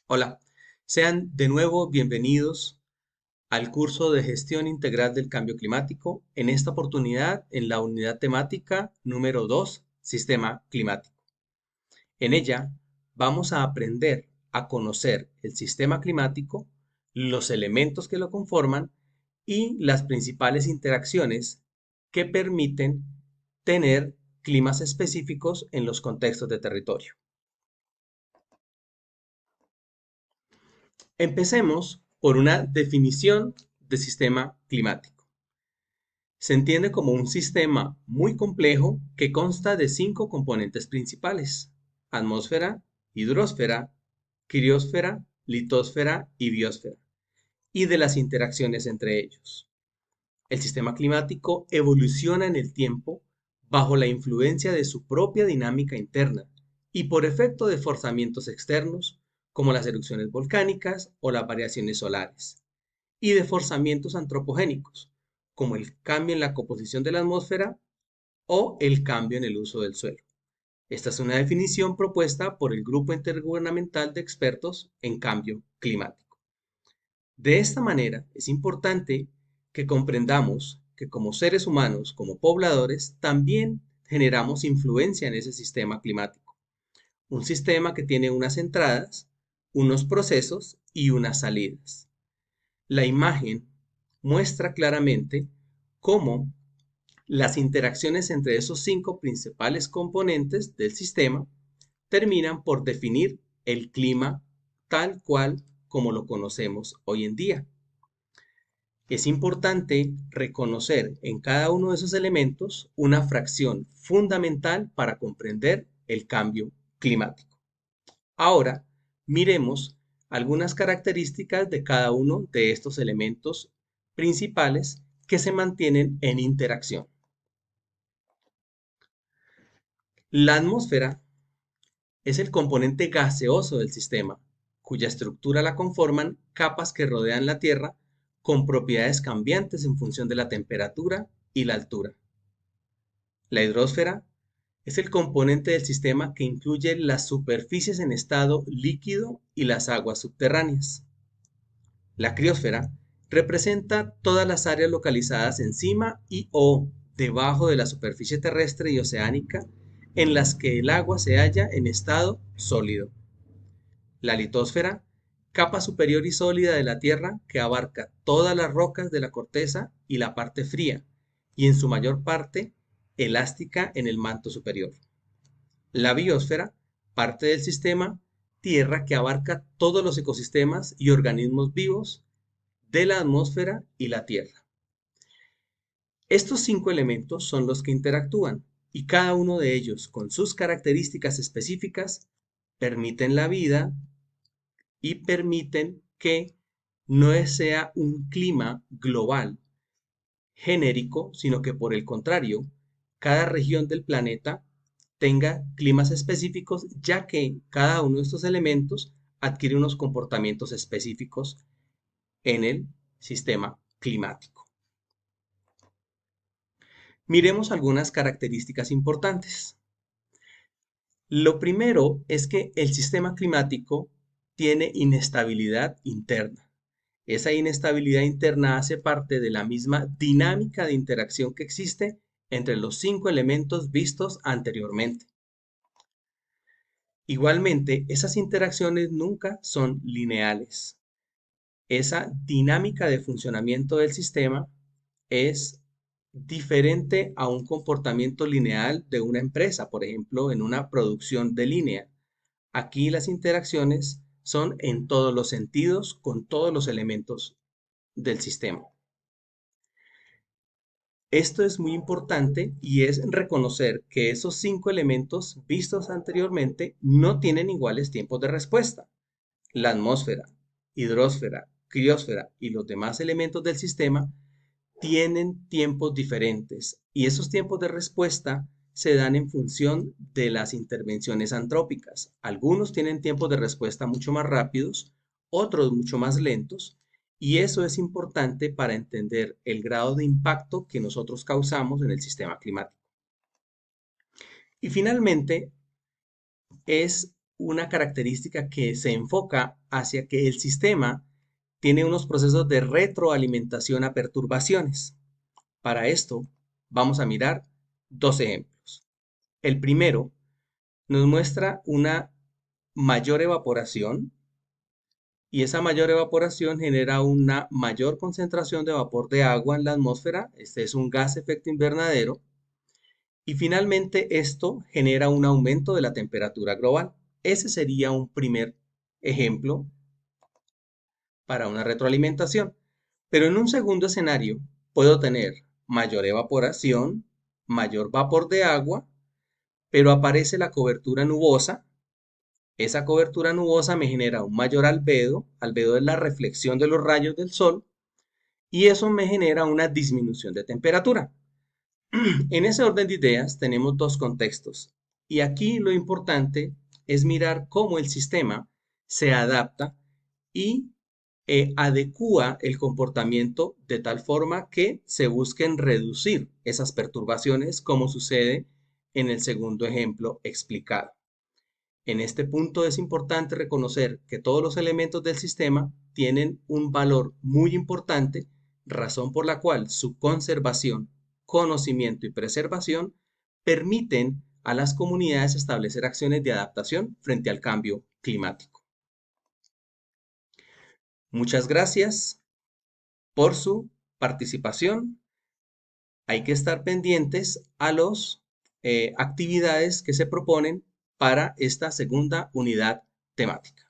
Hola, sean de nuevo bienvenidos al curso de Gestión Integral del Cambio Climático, en esta oportunidad en la unidad temática número 2, Sistema Climático. En ella vamos a aprender a conocer el sistema climático, los elementos que lo conforman y las principales interacciones que permiten tener climas específicos en los contextos de territorio. Empecemos por una definición de sistema climático. Se entiende como un sistema muy complejo que consta de 5 componentes principales: atmósfera, hidrosfera, criosfera, litosfera y biosfera, y de las interacciones entre ellos. El sistema climático evoluciona en el tiempo bajo la influencia de su propia dinámica interna y por efecto de forzamientos externos, como las erupciones volcánicas o las variaciones solares, y de forzamientos antropogénicos, como el cambio en la composición de la atmósfera o el cambio en el uso del suelo. Esta es una definición propuesta por el Grupo Intergubernamental de Expertos en Cambio Climático. De esta manera, es importante que comprendamos que como seres humanos, como pobladores, también generamos influencia en ese sistema climático. Un sistema que tiene unas entradas, unos procesos y unas salidas. La imagen muestra claramente cómo las interacciones entre esos 5 principales componentes del sistema terminan por definir el clima tal cual como lo conocemos hoy en día. Es importante reconocer en cada uno de esos elementos una fracción fundamental para comprender el cambio climático. Ahora, miremos algunas características de cada uno de estos elementos principales que se mantienen en interacción. La atmósfera es el componente gaseoso del sistema, cuya estructura la conforman capas que rodean la Tierra con propiedades cambiantes en función de la temperatura y la altura. La hidrosfera es el componente del sistema que incluye las superficies en estado líquido y las aguas subterráneas. La criosfera representa todas las áreas localizadas encima y o debajo de la superficie terrestre y oceánica en las que el agua se halla en estado sólido. La litosfera, capa superior y sólida de la Tierra que abarca todas las rocas de la corteza y la parte fría, y en su mayor parte elástica en el manto superior. La biosfera, parte del sistema Tierra que abarca todos los ecosistemas y organismos vivos de la atmósfera y la Tierra. Estos 5 elementos son los que interactúan y cada uno de ellos, con sus características específicas, permiten la vida y permiten que no sea un clima global genérico, sino que por el contrario, cada región del planeta tenga climas específicos, ya que cada uno de estos elementos adquiere unos comportamientos específicos en el sistema climático. Miremos algunas características importantes. Lo primero es que el sistema climático tiene inestabilidad interna. Esa inestabilidad interna hace parte de la misma dinámica de interacción que existe entre los 5 elementos vistos anteriormente. Igualmente, esas interacciones nunca son lineales. Esa dinámica de funcionamiento del sistema es diferente a un comportamiento lineal de una empresa, por ejemplo, en una producción de línea. Aquí las interacciones son en todos los sentidos con todos los elementos del sistema. Esto es muy importante y es reconocer que esos 5 elementos vistos anteriormente no tienen iguales tiempos de respuesta. La atmósfera, hidrosfera, criosfera y los demás elementos del sistema tienen tiempos diferentes y esos tiempos de respuesta se dan en función de las intervenciones antrópicas. Algunos tienen tiempos de respuesta mucho más rápidos, otros mucho más lentos, y eso es importante para entender el grado de impacto que nosotros causamos en el sistema climático. Y finalmente, es una característica que se enfoca hacia que el sistema tiene unos procesos de retroalimentación a perturbaciones. Para esto, vamos a mirar dos ejemplos. El primero nos muestra una mayor evaporación y esa mayor evaporación genera una mayor concentración de vapor de agua en la atmósfera. Este es un gas efecto invernadero. Y finalmente esto genera un aumento de la temperatura global. Ese sería un primer ejemplo para una retroalimentación. Pero en un segundo escenario puedo tener mayor evaporación, mayor vapor de agua, pero aparece la cobertura nubosa. Esa cobertura nubosa me genera un mayor albedo. Albedo es la reflexión de los rayos del sol y eso me genera una disminución de temperatura. En ese orden de ideas tenemos dos contextos y aquí lo importante es mirar cómo el sistema se adapta y adecúa el comportamiento de tal forma que se busquen reducir esas perturbaciones como sucede en el segundo ejemplo explicado. En este punto es importante reconocer que todos los elementos del sistema tienen un valor muy importante, razón por la cual su conservación, conocimiento y preservación permiten a las comunidades establecer acciones de adaptación frente al cambio climático. Muchas gracias por su participación. Hay que estar pendientes a las actividades que se proponen para esta segunda unidad temática.